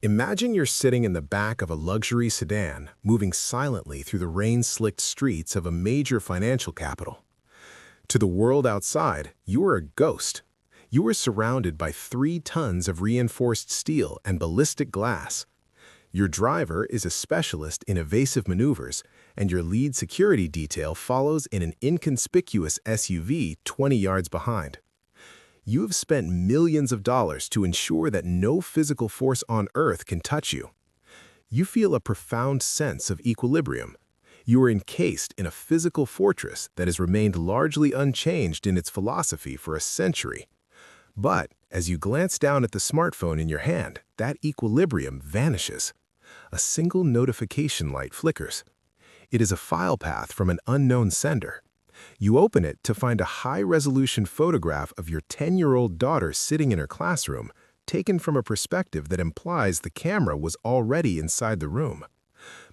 Imagine you're sitting in the back of a luxury sedan, moving silently through the rain-slicked streets of a major financial capital. To the world outside, you are a ghost. You are surrounded by 3 tons of reinforced steel and ballistic glass. Your driver is a specialist in evasive maneuvers, and your lead security detail follows in an inconspicuous SUV 20 yards behind. You have spent millions of dollars to ensure that no physical force on Earth can touch you. You feel a profound sense of equilibrium. You are encased in a physical fortress that has remained largely unchanged in its philosophy for a century. But as you glance down at the smartphone in your hand, that equilibrium vanishes. A single notification light flickers. It is a file path from an unknown sender. You open it to find a high-resolution photograph of your 10-year-old daughter sitting in her classroom, taken from a perspective that implies the camera was already inside the room.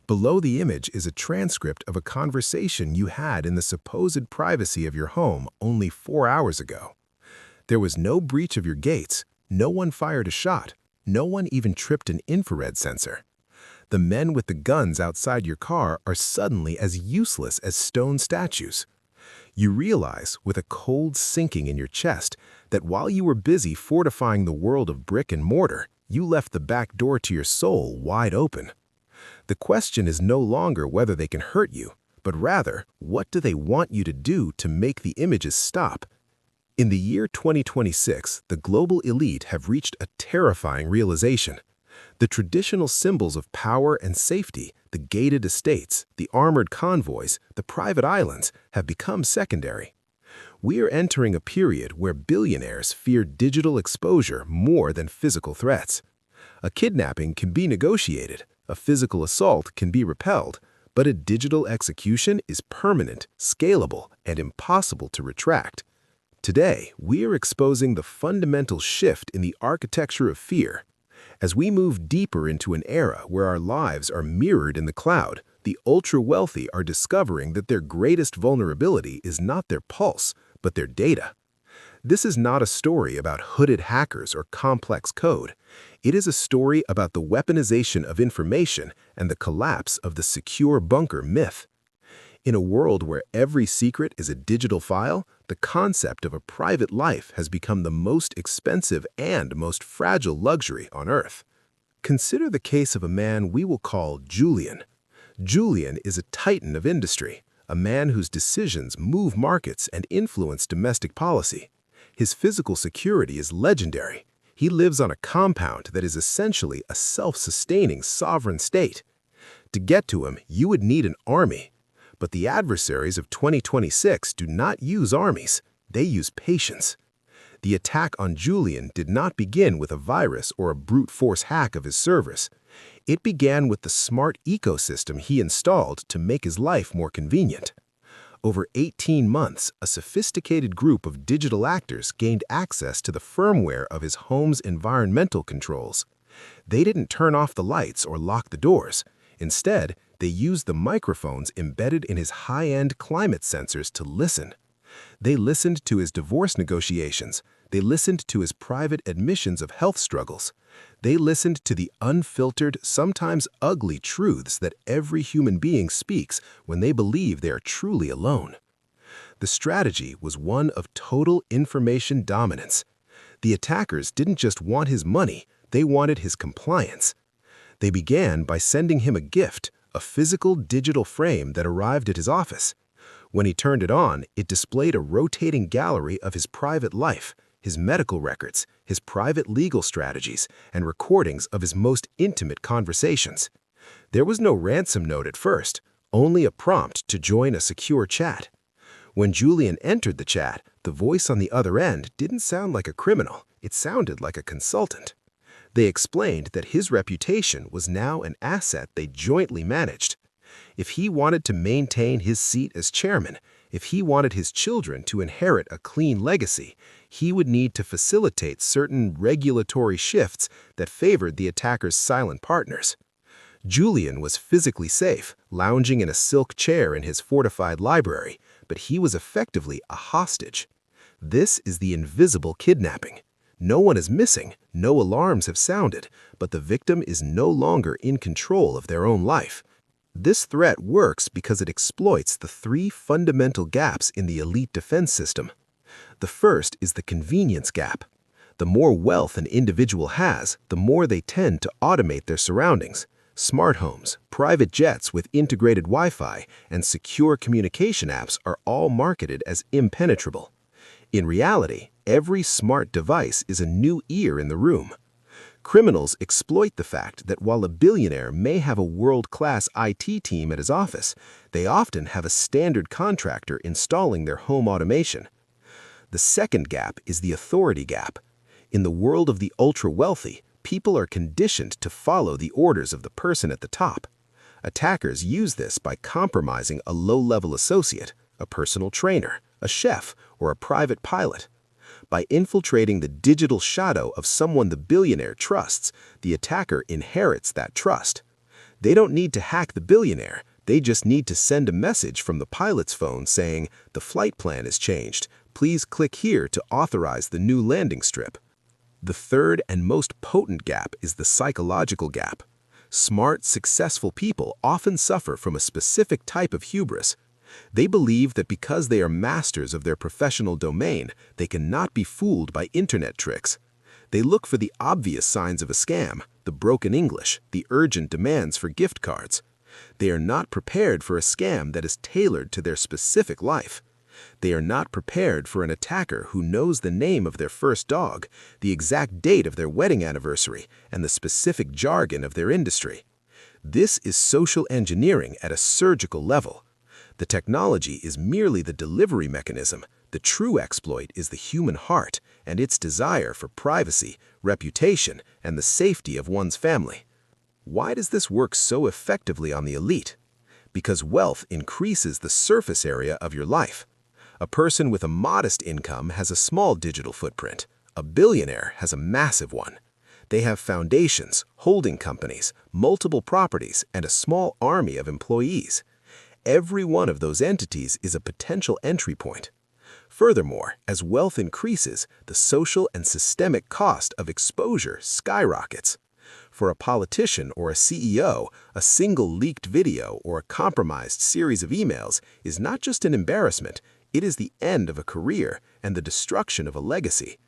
Below the image is a transcript of a conversation you had in the supposed privacy of your home only 4 hours ago. There was no breach of your gates, no one fired a shot, no one even tripped an infrared sensor. The men with the guns outside your car are suddenly as useless as stone statues. You realize, with a cold sinking in your chest, that while you were busy fortifying the world of brick and mortar, you left the back door to your soul wide open. The question is no longer whether they can hurt you, but rather, what do they want you to do to make the images stop? In the year 2026, the global elite have reached a terrifying realization. The traditional symbols of power and safety, the gated estates, the armored convoys, the private islands, have become secondary. We are entering a period where billionaires fear digital exposure more than physical threats. A kidnapping can be negotiated, a physical assault can be repelled, but a digital execution is permanent, scalable, and impossible to retract. Today, we are exposing the fundamental shift in the architecture of fear. As we move deeper into an era where our lives are mirrored in the cloud, the ultra-wealthy are discovering that their greatest vulnerability is not their pulse, but their data. This is not a story about hooded hackers or complex code. It is a story about the weaponization of information and the collapse of the secure bunker myth. In a world where every secret is a digital file, the concept of a private life has become the most expensive and most fragile luxury on Earth. Consider the case of a man we will call Julian. Julian is a titan of industry, a man whose decisions move markets and influence domestic policy. His physical security is legendary. He lives on a compound that is essentially a self-sustaining sovereign state. To get to him, you would need an army. But the adversaries of 2026 do not use armies, they use patience. The attack on Julian did not begin with a virus or a brute force hack of his servers. It began with the smart ecosystem he installed to make his life more convenient. Over 18 months, a sophisticated group of digital actors gained access to the firmware of his home's environmental controls. They didn't turn off the lights or lock the doors. Instead, they used the microphones embedded in his high-end climate sensors to listen. They listened to his divorce negotiations. They listened to his private admissions of health struggles. They listened to the unfiltered, sometimes ugly truths that every human being speaks when they believe they are truly alone. The strategy was one of total information dominance. The attackers didn't just want his money, they wanted his compliance. They began by sending him a gift, a physical digital frame that arrived at his office. When he turned it on, it displayed a rotating gallery of his private life, his medical records, his private legal strategies, and recordings of his most intimate conversations. There was no ransom note at first, only a prompt to join a secure chat. When Julian entered the chat, the voice on the other end didn't sound like a criminal, it sounded like a consultant. They explained that his reputation was now an asset they jointly managed. If he wanted to maintain his seat as chairman, if he wanted his children to inherit a clean legacy, he would need to facilitate certain regulatory shifts that favored the attacker's silent partners. Julian was physically safe, lounging in a silk chair in his fortified library, but he was effectively a hostage. This is the invisible kidnapping. No one is missing, no alarms have sounded, but the victim is no longer in control of their own life. This threat works because it exploits the three fundamental gaps in the elite defense system. The first is the convenience gap. The more wealth an individual has, the more they tend to automate their surroundings. Smart homes, private jets with integrated Wi-Fi, and secure communication apps are all marketed as impenetrable. In reality, every smart device is a new ear in the room. Criminals exploit the fact that while a billionaire may have a world-class IT team at his office, they often have a standard contractor installing their home automation. The second gap is the authority gap. In the world of the ultra-wealthy, people are conditioned to follow the orders of the person at the top. Attackers use this by compromising a low-level associate, a personal trainer, a chef, or a private pilot. By infiltrating the digital shadow of someone the billionaire trusts, the attacker inherits that trust. They don't need to hack the billionaire, they just need to send a message from the pilot's phone saying, "The flight plan is changed. Please click here to authorize the new landing strip." The third and most potent gap is the psychological gap. Smart, successful people often suffer from a specific type of hubris. They believe that because they are masters of their professional domain, they cannot be fooled by internet tricks. They look for the obvious signs of a scam, the broken English, the urgent demands for gift cards. They are not prepared for a scam that is tailored to their specific life. They are not prepared for an attacker who knows the name of their first dog, the exact date of their wedding anniversary, and the specific jargon of their industry. This is social engineering at a surgical level. The technology is merely the delivery mechanism. The true exploit is the human heart and its desire for privacy, reputation, and the safety of one's family. Why does this work so effectively on the elite? Because wealth increases the surface area of your life. A person with a modest income has a small digital footprint. A billionaire has a massive one. They have foundations, holding companies, multiple properties, and a small army of employees. Every one of those entities is a potential entry point. Furthermore, as wealth increases, the social and systemic cost of exposure skyrockets. For a politician or a CEO, a single leaked video or a compromised series of emails is not just an embarrassment, it is the end of a career and the destruction of a legacy.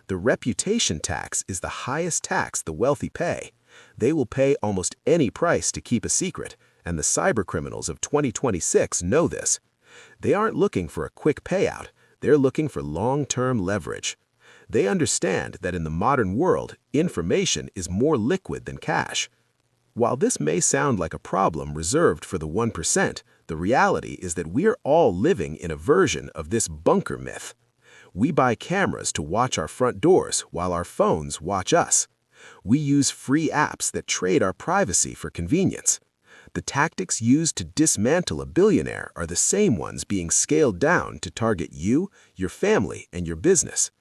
The reputation tax is the highest tax the wealthy pay. They will pay almost any price to keep a secret, and the cybercriminals of 2026 know this. They aren't looking for a quick payout, they're looking for long-term leverage. They understand that in the modern world, information is more liquid than cash. While this may sound like a problem reserved for the 1%, the reality is that we're all living in a version of this bunker myth. We buy cameras to watch our front doors while our phones watch us. We use free apps that trade our privacy for convenience. The tactics used to dismantle a billionaire are the same ones being scaled down to target you, your family, and your business.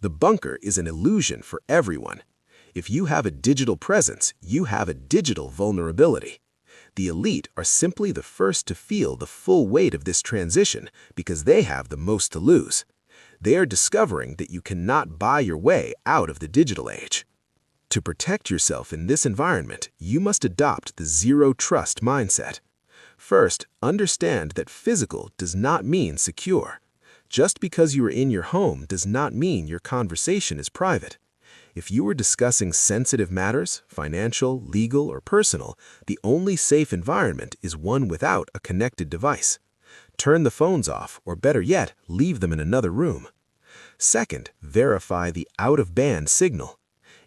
The bunker is an illusion for everyone. If you have a digital presence, you have a digital vulnerability. The elite are simply the first to feel the full weight of this transition because they have the most to lose. They are discovering that you cannot buy your way out of the digital age. To protect yourself in this environment, you must adopt the zero-trust mindset. First, understand that physical does not mean secure. Just because you are in your home does not mean your conversation is private. If you are discussing sensitive matters, financial, legal, or personal, the only safe environment is one without a connected device. Turn the phones off, or better yet, leave them in another room. Second, verify the out-of-band signal.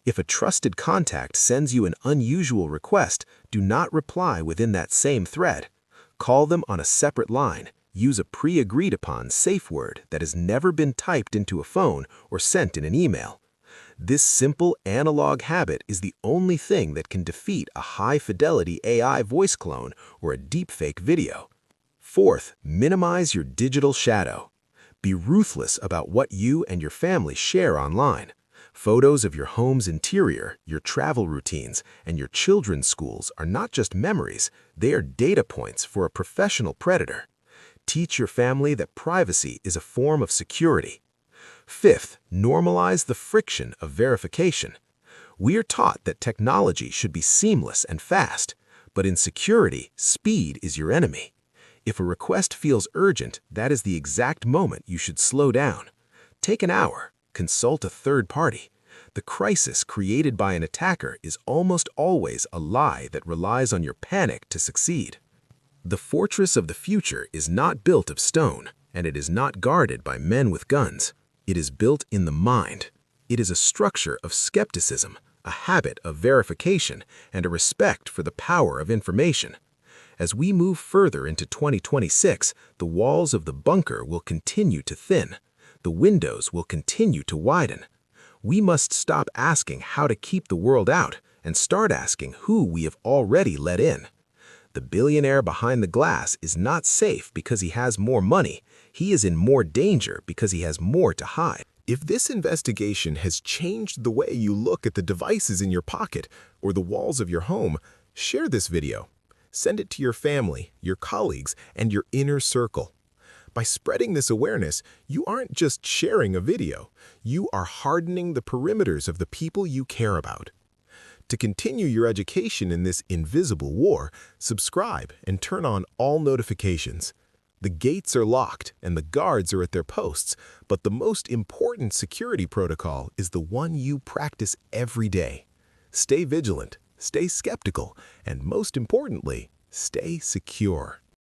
If a trusted contact sends you an unusual request, do not reply within that same thread. Call them on a separate line. Use a pre-agreed-upon safe word that has never been typed into a phone or sent in an email. This simple analog habit is the only thing that can defeat a high-fidelity AI voice clone or a deepfake video. Fourth, minimize your digital shadow. Be ruthless about what you and your family share online. Photos of your home's interior, your travel routines, and your children's schools are not just memories, they are data points for a professional predator. Teach your family that privacy is a form of security. Fifth, normalize the friction of verification. We are taught that technology should be seamless and fast, but in security, speed is your enemy. If a request feels urgent, that is the exact moment you should slow down. Take an hour, consult a third party. The crisis created by an attacker is almost always a lie that relies on your panic to succeed. The fortress of the future is not built of stone, and it is not guarded by men with guns. It is built in the mind. It is a structure of skepticism, a habit of verification, and a respect for the power of information. As we move further into 2026, the walls of the bunker will continue to thin. The windows will continue to widen. We must stop asking how to keep the world out and start asking who we have already let in. The billionaire behind the glass is not safe because he has more money. He is in more danger because he has more to hide. If this investigation has changed the way you look at the devices in your pocket or the walls of your home, share this video. Send it to your family, your colleagues, and your inner circle. By spreading this awareness, you aren't just sharing a video. You are hardening the perimeters of the people you care about. To continue your education in this invisible war, subscribe and turn on all notifications. The gates are locked and the guards are at their posts, but the most important security protocol is the one you practice every day. Stay vigilant, stay skeptical, and most importantly, stay secure.